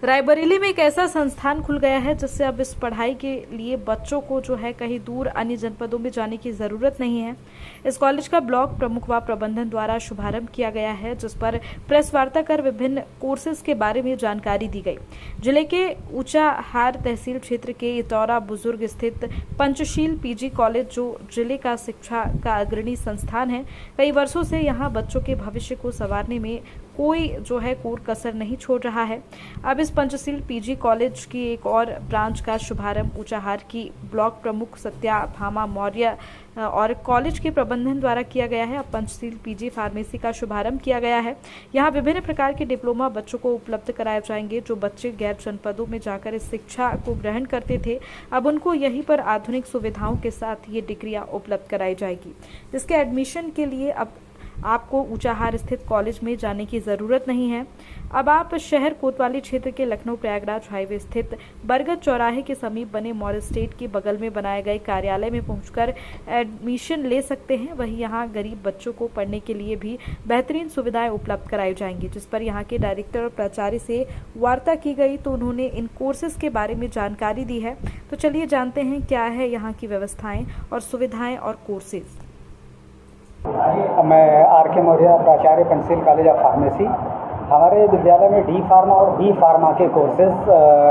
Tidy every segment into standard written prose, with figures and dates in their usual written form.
रायबरेली में एक ऐसा संस्थान खुल गया है जिससे अब इस पढ़ाई के लिए बच्चों को जो है कहीं दूर अन्य जनपदों में जाने की ज़रूरत नहीं है। इस कॉलेज का ब्लॉक प्रमुख व प्रबंधन द्वारा शुभारंभ किया गया है, जिस पर प्रेस वार्ता कर विभिन्न कोर्सेज के बारे में जानकारी दी गई। जिले के ऊंचाहार तहसील क्षेत्र के इतौरा बुजुर्ग स्थित पंचशील पीजी कॉलेज, जो जिले का शिक्षा का अग्रणी संस्थान है, कई वर्षों से यहाँ बच्चों के भविष्य को संवारने में कोई जो है कोर कसर नहीं छोड़ रहा है। अब इस पंचशील पीजी कॉलेज की एक और ब्रांच का शुभारंभ ऊंचाहार की ब्लॉक प्रमुख सत्या भामा मौर्य और कॉलेज के प्रबंधन द्वारा किया गया है। अब पंचशील पीजी फार्मेसी का शुभारंभ किया गया है। यहाँ विभिन्न प्रकार के डिप्लोमा बच्चों को उपलब्ध कराए जाएंगे। जो बच्चे गैर जनपदों में जाकर इस शिक्षा को ग्रहण करते थे, अब उनको यहीं पर आधुनिक सुविधाओं के साथ ये डिग्रियां उपलब्ध कराई जाएगी, जिसके एडमिशन के लिए अब आपको ऊंचाहार स्थित कॉलेज में जाने की ज़रूरत नहीं है। अब आप शहर कोतवाली क्षेत्र के लखनऊ प्रयागराज हाईवे स्थित बरगद चौराहे के समीप बने मॉडल स्टेट के बगल में बनाए गए कार्यालय में पहुंचकर एडमिशन ले सकते हैं। वहीं यहां गरीब बच्चों को पढ़ने के लिए भी बेहतरीन सुविधाएं उपलब्ध कराई जाएंगी। जिस पर यहां के डायरेक्टर और प्राचार्य से वार्ता की गई तो उन्होंने इन कोर्सेज के बारे में जानकारी दी है। तो चलिए जानते हैं क्या है यहाँ की व्यवस्थाएँ और सुविधाएँ और कोर्सेज। मैं आर.के. मौर्य, प्राचार्य पंचशील कॉलेज ऑफ फार्मेसी। हमारे विद्यालय में डी फार्मा और बी फार्मा के कोर्सेज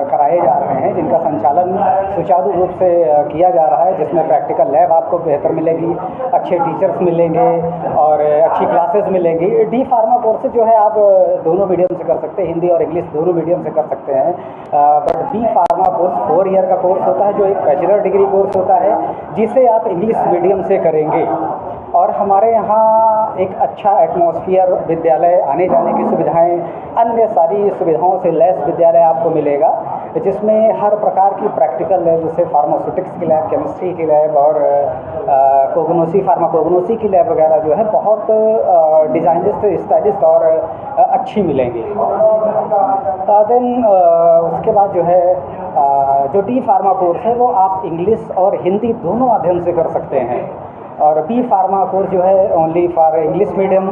कराए जा रहे हैं, जिनका संचालन सुचारू रूप से किया जा रहा है, जिसमें प्रैक्टिकल लैब आपको बेहतर मिलेगी, अच्छे टीचर्स मिलेंगे और अच्छी क्लासेस मिलेंगी। डी फार्मा कोर्सेज जो है आप दोनों मीडियम से कर सकते हैं, हिंदी और इंग्लिश दोनों मीडियम से कर सकते हैं। But B pharma course 4 year का कोर्स होता है, जो एक बैचलर डिग्री कोर्स होता है, जिसे आप इंग्लिश मीडियम से करेंगे। और हमारे यहाँ एक अच्छा एटमॉस्फेयर, विद्यालय आने जाने की सुविधाएं, अन्य सारी सुविधाओं से लैस विद्यालय आपको मिलेगा, जिसमें हर प्रकार की प्रैक्टिकल लैब, जैसे फार्मास्यूटिक्स की लैब, केमिस्ट्री की लैब और फार्माकोग्नोसी की लैब वगैरह जो है बहुत डिज़ाइनिस्ट, स्टाइलिस्ट और अच्छी मिलेंगी। देन उसके बाद जो है जो डी फार्मा कोर्स है वो आप इंग्लिश और हिंदी दोनों माध्यम से कर सकते हैं। और बी फार्मा कोर्स जो है ओनली फॉर इंग्लिश मीडियम,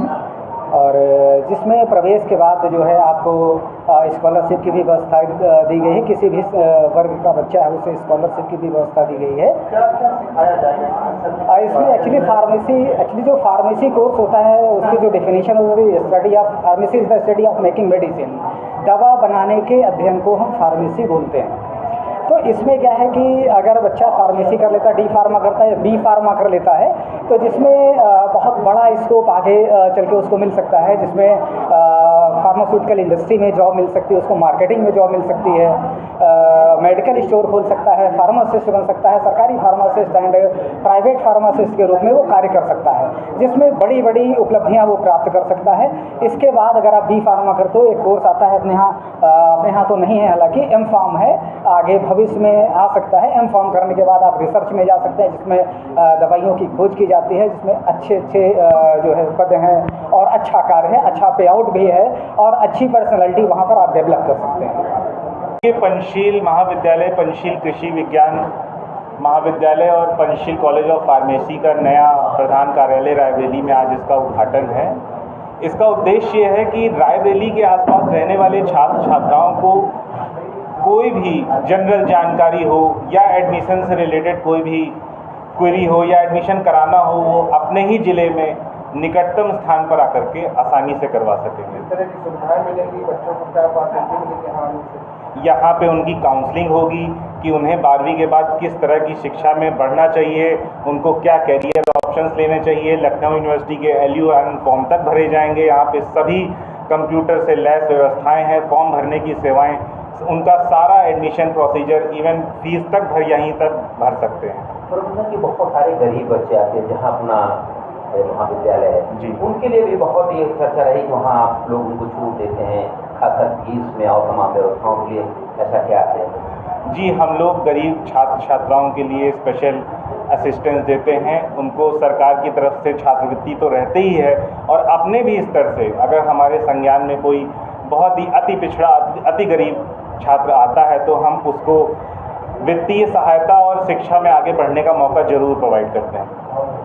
और जिसमें प्रवेश के बाद जो है आपको स्कॉलरशिप की भी व्यवस्था दी गई है। किसी भी वर्ग का बच्चा है उसे स्कॉलरशिप की भी व्यवस्था दी गई है। इसमें एक्चुअली जो फार्मेसी कोर्स होता है उसकी जो डेफिनेशन होती है, study of pharmacy is the study of making medicine. दवा बनाने के अध्ययन को हम फार्मेसी बोलते हैं। तो इसमें क्या है कि अगर बच्चा फार्मेसी कर लेता है, डी फार्मा करता है, बी फार्मा कर लेता है, तो जिसमें बहुत बड़ा स्कोप आगे चल के उसको मिल सकता है, जिसमें फार्मास्यूटिकल इंडस्ट्री में जॉब मिल सकती है, उसको मार्केटिंग में जॉब मिल सकती है, मेडिकल स्टोर खोल सकता है, फार्मासिस्ट बन सकता है, सरकारी फार्मासिस्ट एंड प्राइवेट फार्मासिस्ट के रूप में वो कार्य कर सकता है, जिसमें बड़ी बड़ी उपलब्धियां वो प्राप्त कर सकता है। इसके बाद अगर आप बी फार्मा करते हो, एक कोर्स आता है अपने यहाँ तो नहीं है, हालांकि एम फार्म है, आगे भविष्य में आ सकता है। एम फार्म करने के बाद आप रिसर्च में जा सकते हैं, जिसमें दवाइयों की खोज की जाती है, जिसमें अच्छे जो है पद हैं और अच्छा कार्य है, अच्छा पे आउट भी है और अच्छी पर्सनैलिटी वहाँ पर आप डेवलप कर सकते हैं। ये पंचशील महाविद्यालय, पंचशील कृषि विज्ञान महाविद्यालय और पंचशील कॉलेज ऑफ फार्मेसी का नया प्रधान कार्यालय रायबरेली में आज इसका उद्घाटन है। इसका उद्देश्य ये है कि रायबरेली के आसपास रहने वाले छात्र छात्राओं को कोई भी जनरल जानकारी हो या एडमिशन से रिलेटेड कोई भी क्वेरी हो या एडमिशन कराना हो, वो अपने ही ज़िले में निकटतम स्थान पर आकर के आसानी से करवा सकेंगे। इस तरह की सुविधाएं मिलेंगी बच्चों को, क्या फैसिलिटी मिलेगी? यहाँ पे उनकी काउंसलिंग होगी कि उन्हें 12वीं के बाद किस तरह की शिक्षा में बढ़ना चाहिए, उनको क्या कैरियर ऑप्शंस लेने चाहिए। लखनऊ यूनिवर्सिटी के LU एंड फॉर्म तक भरे जाएंगे। यहाँ पे सभी कंप्यूटर से लैस व्यवस्थाएं हैं, फॉर्म भरने की सेवाएं, उनका सारा एडमिशन प्रोसीजर, इवन फीस तक यहीं तक भर सकते हैं। प्रबंधन की बहुत सारे गरीब बच्चे आते हैं जहाँ अपना महाविद्यालय है जी, उनके लिए भी बहुत ही चर्चा रही कि वहाँ आप लोग उनको छूट देते हैं, खासकर फीस में और तमाम व्यवस्थाओं के लिए, ऐसा क्या है? जी, हम लोग गरीब छात्र छात्राओं के लिए स्पेशल असिस्टेंस देते हैं। उनको सरकार की तरफ से छात्रवृत्ति तो रहते ही है, और अपने भी स्तर से अगर हमारे संज्ञान में कोई बहुत ही अति पिछड़ा, अति गरीब छात्र आता है तो हम उसको वित्तीय सहायता और शिक्षा में आगे बढ़ने का मौका जरूर प्रोवाइड करते हैं।